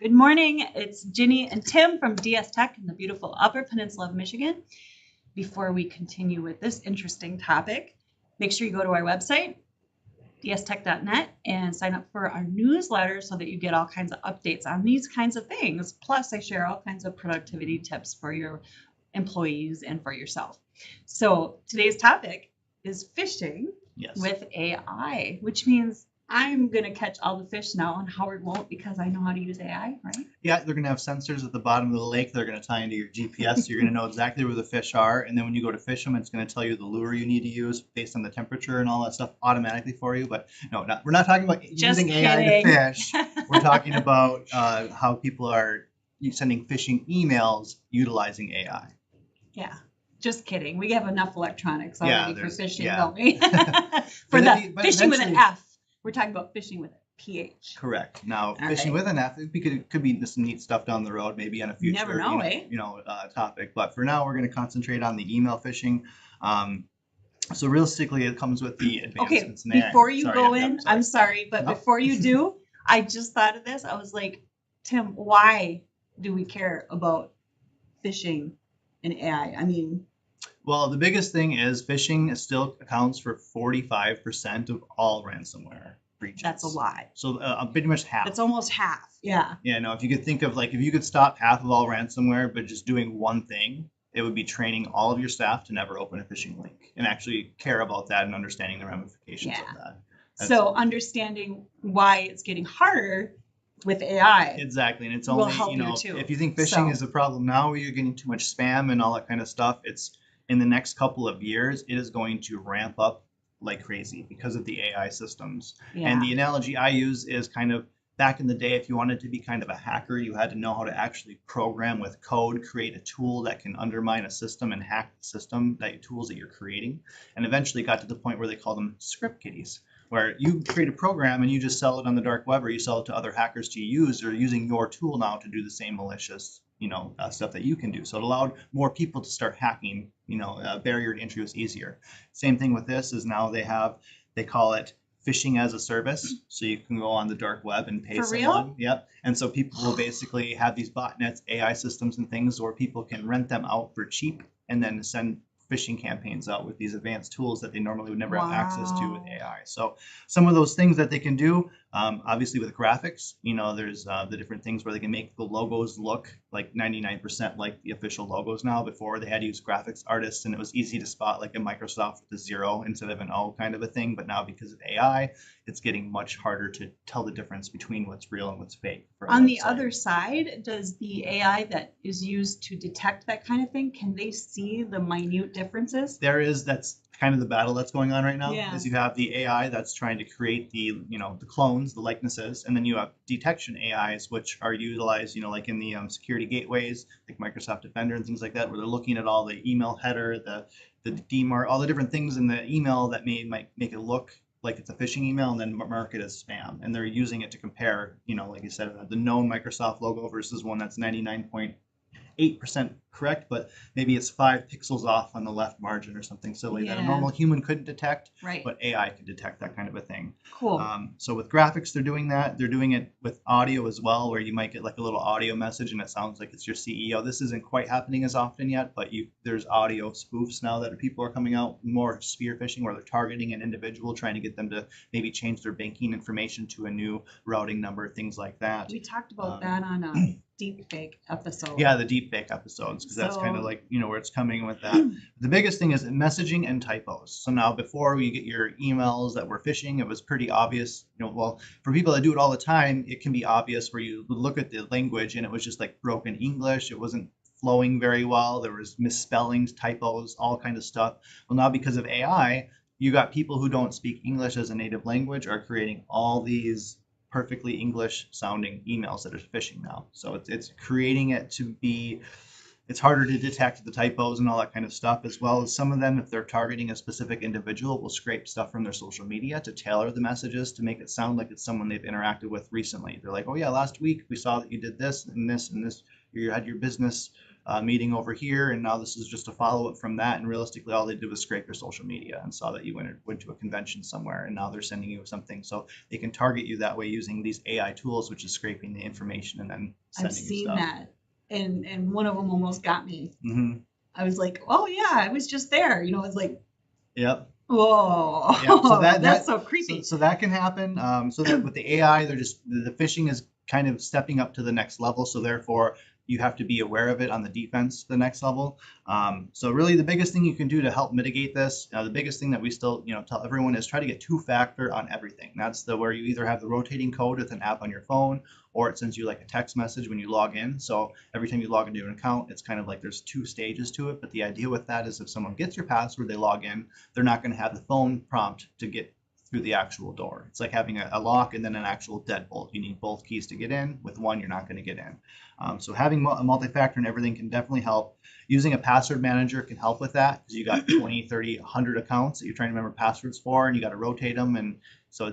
Good morning. It's Ginny and Tim from DS Tech in the beautiful Upper Peninsula of Michigan. Before we continue with this interesting topic, make sure you go to our website, dstech.net, and sign up for our newsletter so that you get all kinds of updates on these kinds of things. Plus, I share all kinds of productivity tips for your employees and for yourself. So today's topic is phishing with AI, which means I'm going to catch all the fish now, and Howard won't because I know how to use AI, right? Yeah, they're going to have sensors at the bottom of the lake. They're going to tie into your GPS. So you're going to know exactly where the fish are. And then when you go to fish them, it's going to tell you the lure you need to use based on the temperature and all that stuff automatically for you. But no, we're not talking about using AI to fish. We're talking about how people are sending phishing emails utilizing AI. Yeah. Just kidding. We have enough electronics already for phishing, don't we? But phishing with an F. We're talking about phishing with a PH. Correct. Now, phishing with an F, it could be some neat stuff down the road, maybe on a future never know, topic. But for now, we're going to concentrate on the email phishing. So realistically, it comes with the advancements in AI. Before you go in, I'm sorry, but before you do, I just thought of this. I was like, Tim, why do we care about phishing and AI? I mean, well, the biggest thing is phishing still accounts for 45% of all ransomware breaches. That's a lot. So pretty much half. That's almost half. Yeah. Yeah, no, if you could think of if you could stop half of all ransomware, but just doing one thing, it would be training all of your staff to never open a phishing link and actually care about that and understanding the ramifications of that. So understanding why it's getting harder with AI. Exactly. And it's only, if you think phishing is a problem now where you're getting too much spam and all that kind of stuff, it's in the next couple of years, it is going to ramp up like crazy because of the AI systems. Yeah. And the analogy I use is kind of back in the day, if you wanted to be kind of a hacker, you had to know how to actually program with code, create a tool that can undermine a system and hack the system, tools that you're creating. And eventually got to the point where they call them script kiddies, where you create a program and you just sell it on the dark web or you sell it to other hackers to use. They're using your tool now to do the same malicious stuff that you can do. So it allowed more people to start hacking, barrier to entry was easier. Same thing with this is now they call it phishing as a service. So you can go on the dark web and pay someone. Real? Yep. And so people will basically have these botnets, AI systems and things, or people can rent them out for cheap and then send phishing campaigns out with these advanced tools that they normally would never have access to with AI. So some of those things that they can do, obviously with graphics, there's the different things where they can make the logos look like 99% like the official logos now. Before they had to use graphics artists and it was easy to spot like a Microsoft with a 0 instead of an O kind of a thing. But now because of AI, it's getting much harder to tell the difference between what's real and what's fake. On the other side, does the AI that is used to detect that kind of thing, can they see the minute differences? That's kind of the battle that's going on right now. Yeah. Is you have the AI that's trying to create the clones, the likenesses, and then you have detection AIs, which are utilized, like in the security gateways, like Microsoft Defender and things like that, where they're looking at all the email header, the DMARC, all the different things in the email that might make it look like it's a phishing email and then mark it as spam. And they're using it to compare, like you said, the known Microsoft logo versus one that's 99.8% correct, but maybe it's 5 pixels off on the left margin or something silly that a normal human couldn't detect, but AI could detect that kind of a thing. Cool. So with graphics, they're doing that. They're doing it with audio as well, where you might get like a little audio message and it sounds like it's your CEO. This isn't quite happening as often yet, but there's audio spoofs now that people are coming out, more spear phishing, where they're targeting an individual, trying to get them to maybe change their banking information to a new routing number, things like that. We talked about that on a deepfake episode. Yeah, the deepfake episodes, because that's kind of like, where it's coming with that. The biggest thing is messaging and typos. So now before you get your emails that were phishing, it was pretty obvious, for people that do it all the time, it can be obvious where you would look at the language and it was just like broken English. It wasn't flowing very well. There was misspellings, typos, all kind of stuff. Well, now because of AI, you got people who don't speak English as a native language are creating all these perfectly English sounding emails that are phishing now. So it's creating it to be, it's harder to detect the typos and all that kind of stuff, as well as some of them, if they're targeting a specific individual, will scrape stuff from their social media to tailor the messages to make it sound like it's someone they've interacted with recently. They're like, oh yeah, last week we saw that you did this and this and this. You had your business meeting over here, and now this is just a follow-up from that. And realistically, all they did was scrape your social media and saw that you went to a convention somewhere, and now they're sending you something. So they can target you that way using these AI tools, which is scraping the information and then sending I've you seen stuff. that, and one of them almost got me. Mm-hmm. I was like, oh yeah, I was just there. You know, it's like, yep. whoa, Yeah, so that's so creepy. So that can happen. So that with the AI, they're just the phishing is kind of stepping up to the next level. So therefore, you have to be aware of it on the defense, the next level. So really, the biggest thing you can do to help mitigate this, the biggest thing that we still tell everyone is try to get two-factor on everything. That's where you either have the rotating code with an app on your phone, or it sends you like a text message when you log in. So every time you log into an account, it's kind of like there's two stages to it. But the idea with that is if someone gets your password, they log in, they're not going to have the phone prompt to get through the actual door. It's like having a lock and then an actual deadbolt. You need both keys to get in. With one, you're not going to get in. So having a multi-factor and everything can definitely help. Using a password manager can help with that because you got 20, 30, 100 accounts that you're trying to remember passwords for, and you got to rotate them. And so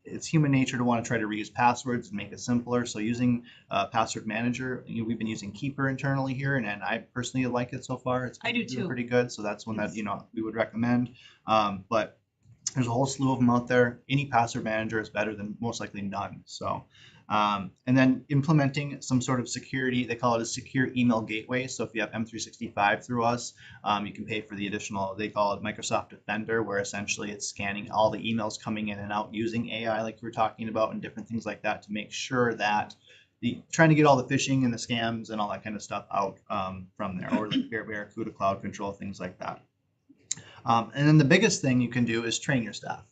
it's human nature to want to try to reuse passwords and make it simpler. So using a password manager, we've been using Keeper internally here, and I personally like it so far. It's I do too. Pretty good. So that's one that we would recommend. But there's a whole slew of them out there. Any password manager is better than most likely none. So, and then implementing some sort of security, they call it a secure email gateway. So if you have M365 through us, you can pay for the additional, they call it Microsoft Defender, where essentially it's scanning all the emails coming in and out using AI like you were talking about and different things like that to make sure that trying to get all the phishing and the scams and all that kind of stuff out from there, or like Barracuda Cloud Control, things like that. And then the biggest thing you can do is train your staff.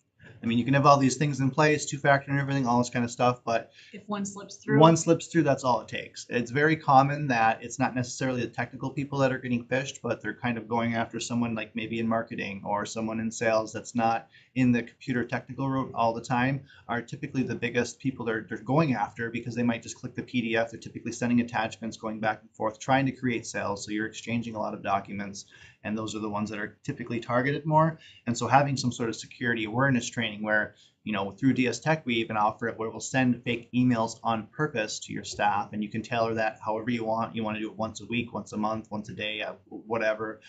I mean, you can have all these things in place, two-factor and everything, all this kind of stuff, but if one slips through, that's all it takes. It's very common that it's not necessarily the technical people that are getting phished, but they're kind of going after someone like maybe in marketing or someone in sales that's not in the computer technical route all the time, are typically the biggest people they're going after because they might just click the PDF. They're typically sending attachments, going back and forth, trying to create sales. So you're exchanging a lot of documents, and those are the ones that are typically targeted more. And so having some sort of security awareness training where, through DS Tech, we even offer it where we'll send fake emails on purpose to your staff, and you can tailor that however you want. You want to do it once a week, once a month, once a day, whatever.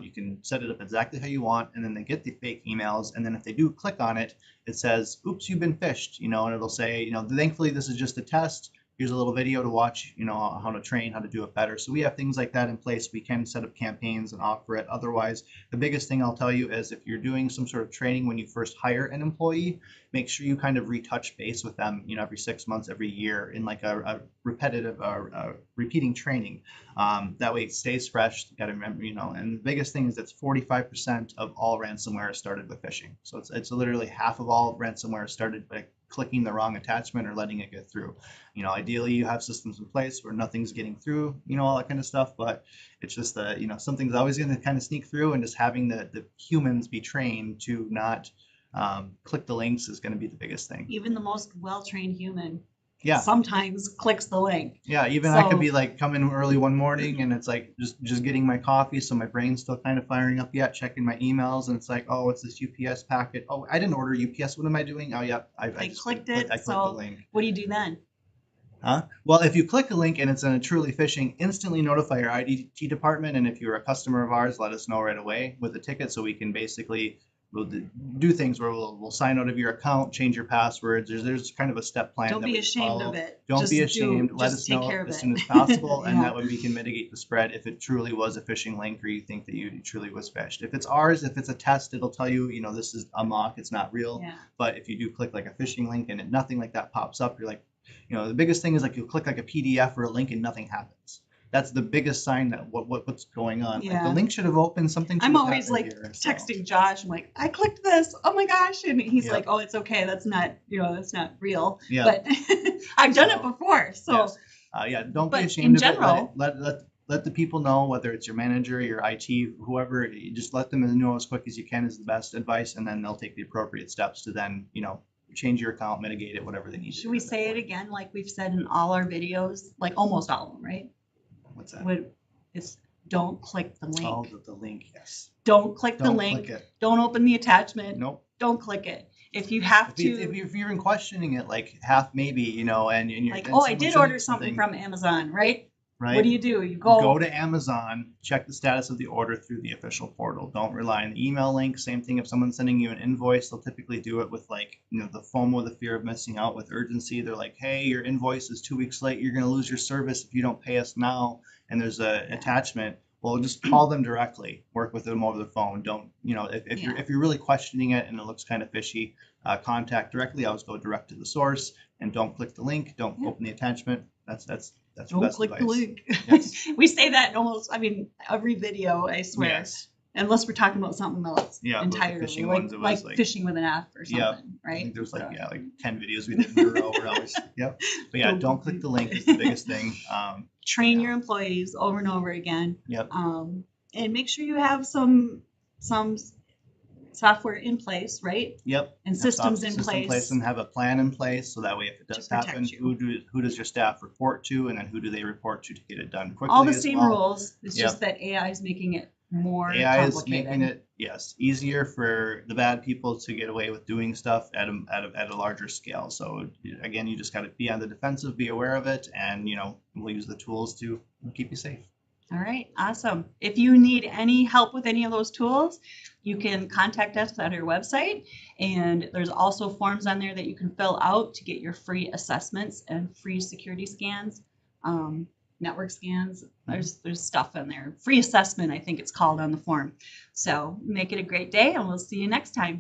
You can set it up exactly how you want, and then they get the fake emails, and then if they do click on it, it says, oops, you've been phished, and it'll say, thankfully this is just a test. Here's a little video to watch, how to train, how to do it better. So we have things like that in place. We can set up campaigns and offer it. Otherwise, the biggest thing I'll tell you is if you're doing some sort of training when you first hire an employee, make sure you kind of retouch base with them, every 6 months, every year in like a repetitive or repeating training. That way it stays fresh. You got to remember, and the biggest thing is that 45% of all ransomware is started with phishing. So it's literally half of all ransomware started by clicking the wrong attachment or letting it get through. Ideally you have systems in place where nothing's getting through, all that kind of stuff, but it's just that, something's always going to kind of sneak through, and just having the humans be trained to not click the links is going to be the biggest thing. Even the most well-trained human sometimes clicks the link. Yeah, even I could be like coming early one morning and it's like just getting my coffee, so my brain's still kind of firing up yet, checking my emails, and it's like, oh, it's this UPS packet. Oh, I didn't order UPS. What am I doing? Oh, yep, I clicked it. I clicked the link. What do you do then? Well, if you click a link and it's a truly phishing, instantly notify your IT department, and if you're a customer of ours, let us know right away with a ticket so we can basically we'll do things where we'll sign out of your account, change your passwords. There's kind of a step plan. Don't be ashamed of it. Don't be ashamed. Let us know as soon as possible, and that way we can mitigate the spread if it truly was a phishing link or you think that you truly was phished. If it's ours, if it's a test, it'll tell you, this is a mock, it's not real. Yeah. But if you do click like a phishing link and nothing like that pops up, you're like, the biggest thing is like you'll click like a PDF or a link and nothing happens. That's the biggest sign that what's going on. Yeah. Like the link should have opened, something. I'm always like texting Josh. I'm like, I clicked this. Oh my gosh, and he's like, oh, it's okay. That's not, that's not real. Yeah. But I've done it before. So yes. Don't be ashamed of it. Let the people know, whether it's your manager, your IT, whoever. You just let them know as quick as you can is the best advice, and then they'll take the appropriate steps to then change your account, mitigate it, whatever they need. Should we say it again, like we've said in all our videos, like almost all of them, right? What's that? It's don't click the link. Oh, the link, yes. Don't click the link. Click it. Don't open the attachment. Nope. Don't click it. If you have to. If you're even questioning it, like half maybe, and you're like, oh, I did order something from Amazon, right? right? What do? You Go to Amazon, check the status of the order through the official portal. Don't rely on the email link. Same thing if someone's sending you an invoice, they'll typically do it with like, the FOMO, the fear of missing out, with urgency. They're like, hey, your invoice is 2 weeks late. You're going to lose your service if you don't pay us now. And there's a attachment. Well, just call them directly. Work with them over the phone. Don't, if you're really questioning it and it looks kind of fishy, contact directly. I always go direct to the source and don't click the link. Don't open the attachment. That's don't best click advice. the link. Yes. We say that in almost, every video, I swear. Yes. Unless we're talking about something else entirely, phishing ones, it was like phishing with an F or something, right? I think there's like 10 videos we did in a row. We're always But yeah, don't click the link is the biggest thing. Train your employees over and over again. Yep. And make sure you have some software in place, right? Yep. And systems in place. And have a plan in place so that way if it does happen, who does your staff report to, and then who do they report to get it done quickly? All the same rules. It's just that AI is making it more complicated. Is making it easier for the bad people to get away with doing stuff at a larger scale. So again, you just got to be on the defensive, be aware of it, and we'll use the tools to keep you safe. All right, awesome. If you need any help with any of those tools, you can contact us at our website, and there's also forms on there that you can fill out to get your free assessments and free security scans, network scans. There's stuff in there. Free assessment, I think it's called on the form. So make it a great day, and we'll see you next time.